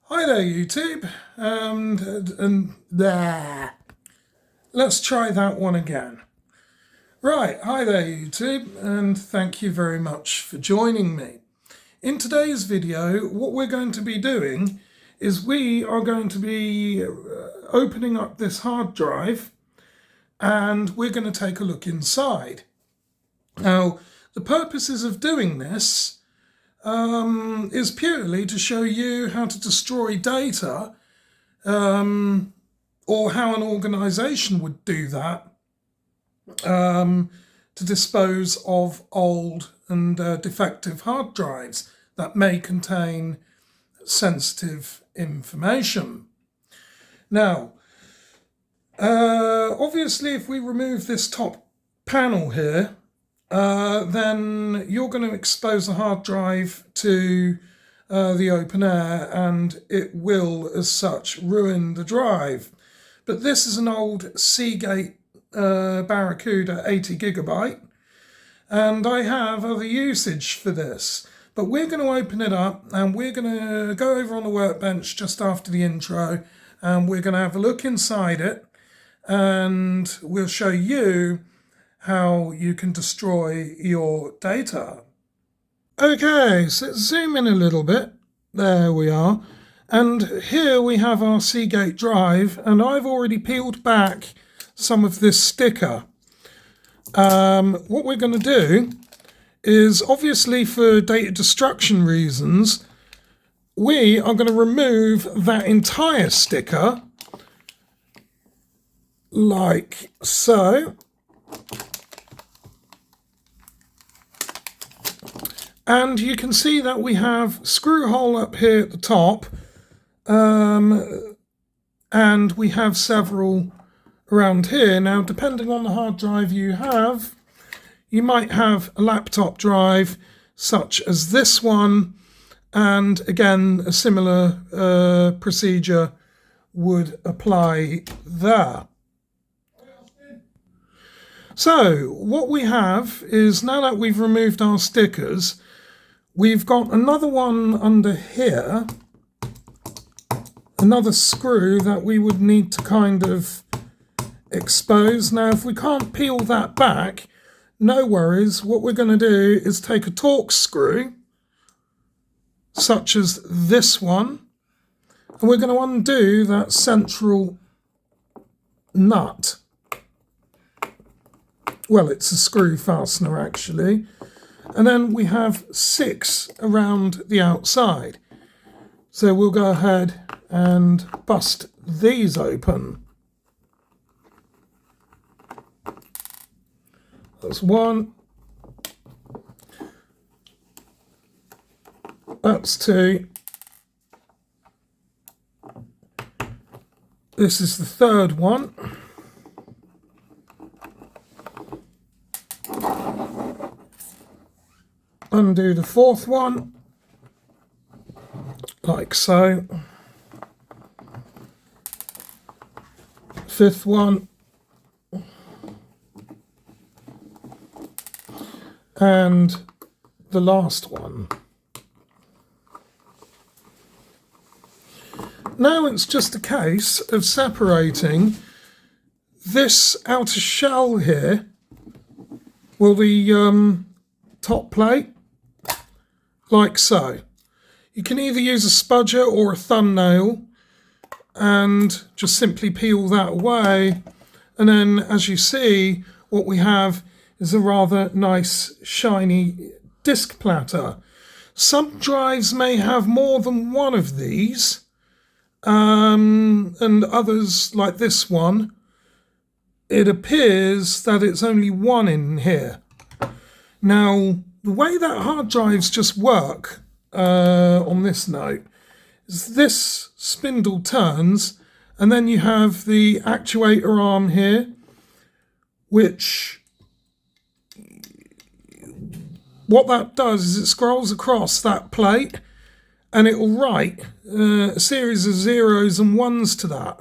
Hi there YouTube, and there. Let's try that one again. Right, hi there YouTube, and thank you very much for joining me. In today's video, what we're going to be doing is we are going to be opening up this hard drive and we're going to take a look inside. Now, the purposes of doing this is purely to show you how to destroy data or how an organization would do that to dispose of old and defective hard drives that may contain sensitive information. Now, obviously if we remove this top panel here, then you're going to expose the hard drive to the open air and it will as such ruin the drive. But this is an old Seagate Barracuda 80 gigabyte and I have other usage for this. But we're going to open it up and we're going to go over on the workbench just after the intro and we're going to have a look inside it and we'll show you how you can destroy your data. Okay, so let's zoom in a little bit. There we are. And here we have our Seagate drive, and I've already peeled back some of this sticker. What we're going to do is, obviously for data destruction reasons, we are going to remove that entire sticker, like so. And you can see that we have screw hole up here at the top, and we have several around here. Now, depending on the hard drive you have, you might have a laptop drive such as this one, and again, a similar procedure would apply there. So, what we have is, now that we've removed our stickers, we've got another one under here, another screw that we would need to kind of expose. Now, if we can't peel that back, no worries. What we're going to do is take a Torx screw, such as this one, and we're going to undo that central nut. Well, it's a screw fastener actually. And then we have 6 around the outside. So we'll go ahead and bust these open. That's 1. That's 2. This is the 3rd one. Undo the 4th one, like so. 5th one. And the last one. Now it's just a case of separating this outer shell here, well, the top plate, like so. You can either use a spudger or a thumbnail and just simply peel that away, and then as you see, what we have is a rather nice shiny disk platter. Some drives may have more than one of these, and others like this one, it appears that it's only one in here. Now, the way that hard drives just work on this note is this spindle turns and then you have the actuator arm here, which what that does is it scrolls across that plate and it will write a series of 0s and 1s to that.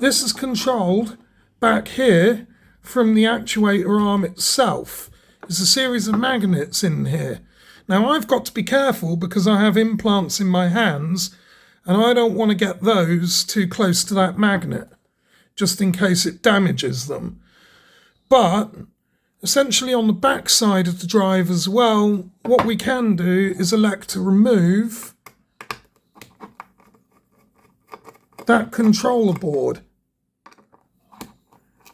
This is controlled back here from the actuator arm itself. There's a series of magnets in here. Now I've got to be careful because I have implants in my hands and I don't want to get those too close to that magnet, just in case it damages them. But essentially on the back side of the drive as well, what we can do is elect to remove that controller board.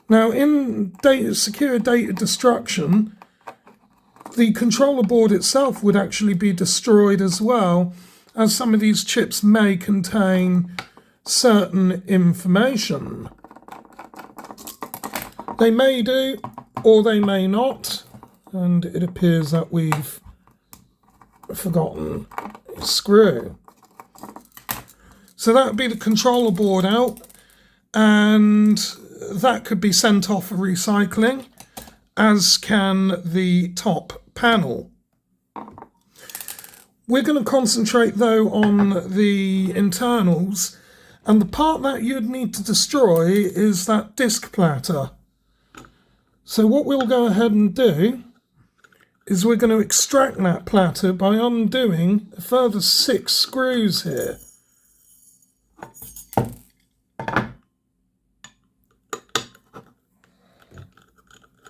Now in secure data destruction, the controller board itself would actually be destroyed as well, as some of these chips may contain certain information. They may do, or they may not, and it appears that we've forgotten a screw. So that would be the controller board out, and that could be sent off for recycling, as can the top panel. We're going to concentrate though on the internals, and the part that you'd need to destroy is that disc platter. So what we'll go ahead and do is we're going to extract that platter by undoing a further 6 screws here.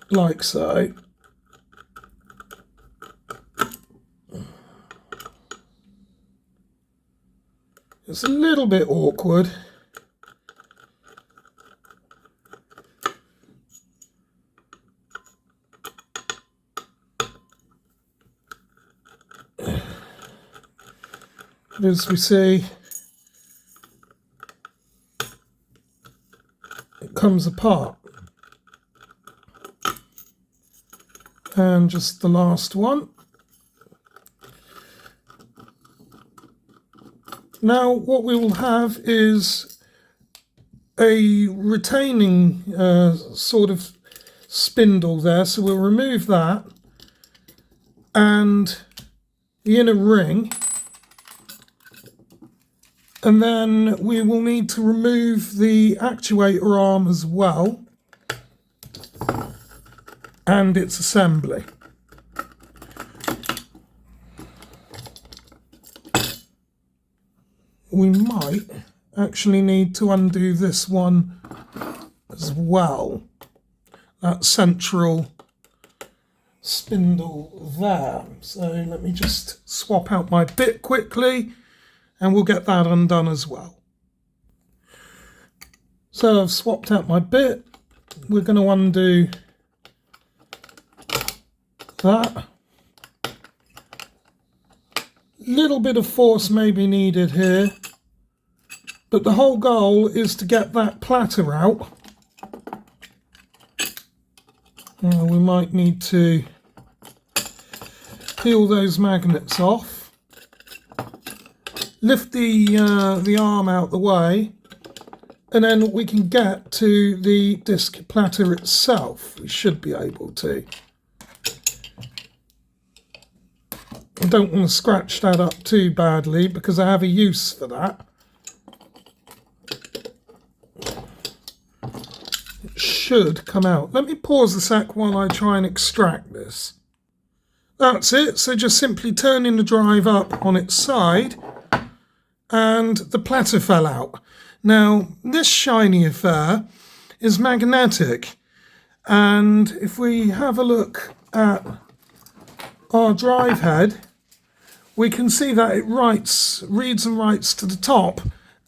Like so. It's a little bit awkward. But as we see, it comes apart. And just the last one. Now what we will have is a retaining sort of spindle there, so we'll remove that and the inner ring, and then we will need to remove the actuator arm as well and its assembly. We might actually need to undo this one as well, that central spindle there. So let me just swap out my bit quickly and we'll get that undone as well. So I've swapped out my bit. We're going to undo that. Little bit of force may be needed here, but the whole goal is to get that platter out. We might need to peel those magnets off, lift the arm out the way, and then we can get to the disc platter itself. We should be able to. I don't want to scratch that up too badly because I have a use for that. It should come out. Let me pause a sec while I try and extract this. That's it. So just simply turning the drive up on its side and the platter fell out. Now this shiny affair is magnetic, and if we have a look at our drive head, we can see that it reads and writes to the top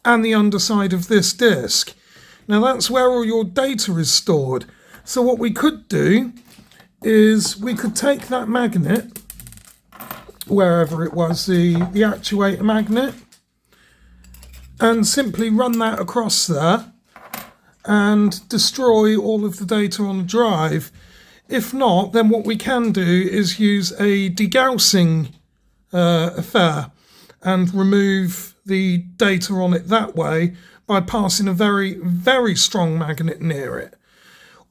and the underside of this disk. Now that's where all your data is stored. So what we could do is we could take that magnet, wherever it was, the actuator magnet, and simply run that across there and destroy all of the data on the drive. If not, then what we can do is use a degaussing affair and remove the data on it that way by passing a very, very strong magnet near it.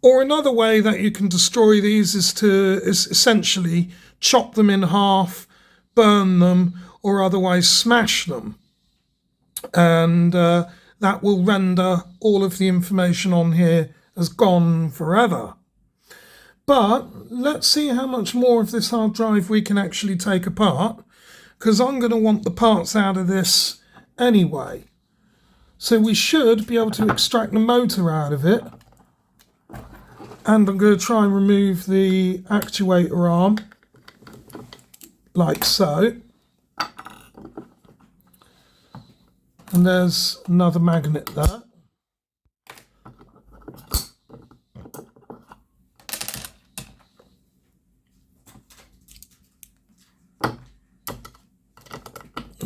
Or another way that you can destroy these is to essentially chop them in half, burn them, or otherwise smash them. And that will render all of the information on here as gone forever. But let's see how much more of this hard drive we can actually take apart, because I'm going to want the parts out of this anyway. So we should be able to extract the motor out of it. And I'm going to try and remove the actuator arm, like so. And there's another magnet there.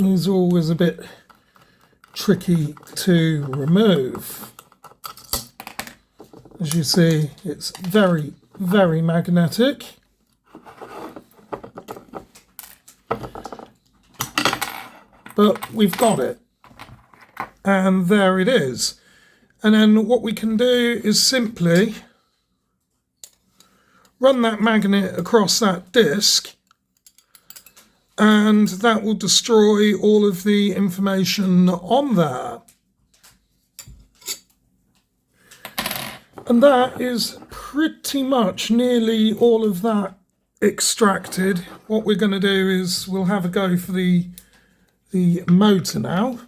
It's always a bit tricky to remove. As you see, it's very, very magnetic. But we've got it. And there it is. And then what we can do is simply run that magnet across that disc, and that will destroy all of the information on there. And that is pretty much nearly all of that extracted. What we're going to do is we'll have a go for the motor now.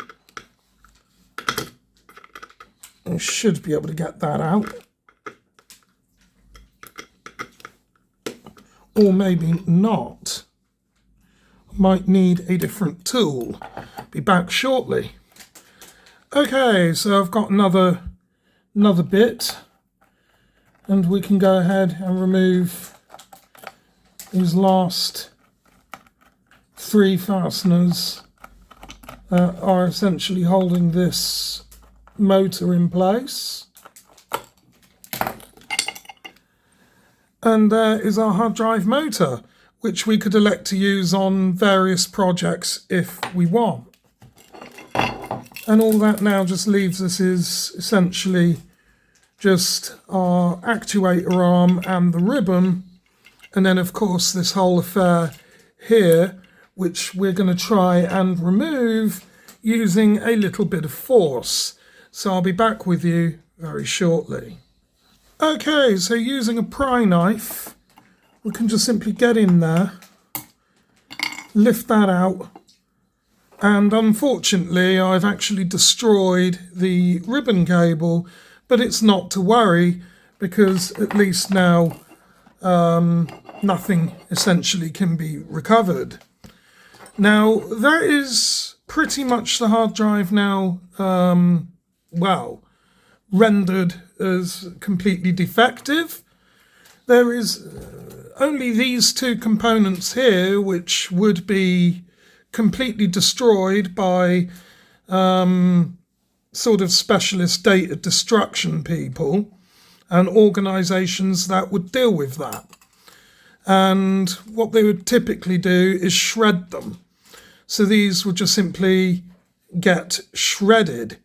I should be able to get that out. Or maybe not. Might need a different tool. Be back shortly. Okay, so I've got another bit, and we can go ahead and remove these last 3 fasteners that are essentially holding this motor in place. And there is our hard drive motor, which we could elect to use on various projects if we want. And all that now just leaves us is essentially just our actuator arm and the ribbon, and then of course this whole affair here, which we're going to try and remove using a little bit of force. So I'll be back with you very shortly. Okay, so using a pry knife, we can just simply get in there, lift that out, and unfortunately I've actually destroyed the ribbon cable, but it's not to worry because at least now nothing essentially can be recovered. Now that is pretty much the hard drive now, well, rendered as completely defective. There is only these 2 components here which would be completely destroyed by sort of specialist data destruction people and organisations that would deal with that. And what they would typically do is shred them. So these would just simply get shredded.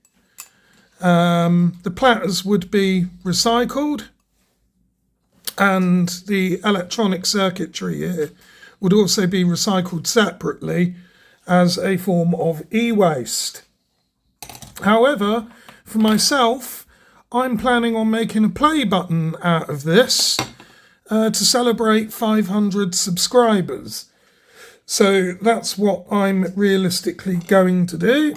The platters would be recycled, and the electronic circuitry here would also be recycled separately as a form of e-waste. However, for myself, I'm planning on making a play button out of this to celebrate 500 subscribers. So that's what I'm realistically going to do.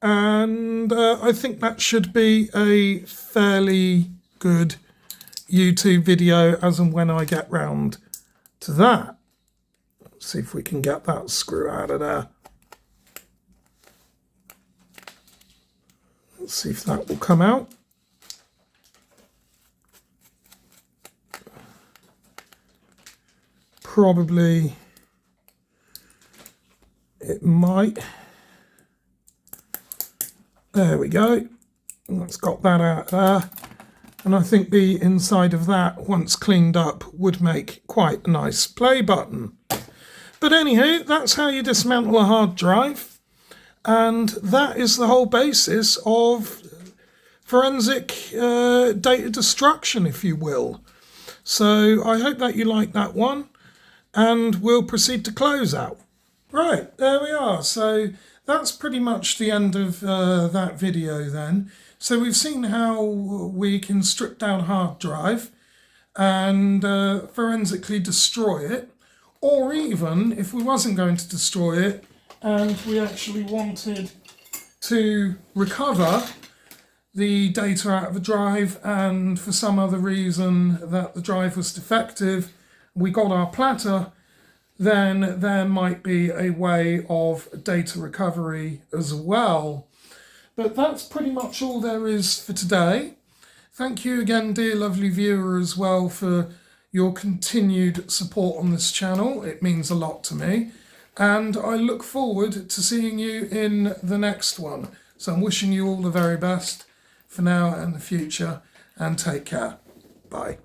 And I think that should be a fairly good YouTube video as and when I get round to that. Let's see if we can get that screw out of there. Let's see if that will come out. Probably it might. There we go. That's got that out there. And I think the inside of that, once cleaned up, would make quite a nice play button. But anywho, that's how you dismantle a hard drive. And that is the whole basis of forensic data destruction, if you will. So I hope that you like that one. And we'll proceed to close out. Right, there we are. So that's pretty much the end of that video then. So we've seen how we can strip down a hard drive and forensically destroy it, or even, if we wasn't going to destroy it, and we actually wanted to recover the data out of the drive, and for some other reason that the drive was defective, we got our platter, then there might be a way of data recovery as well. But that's pretty much all there is for today. Thank you again, dear lovely viewer, as well, for your continued support on this channel. It means a lot to me. And I look forward to seeing you in the next one. So I'm wishing you all the very best for now and the future, and take care. Bye.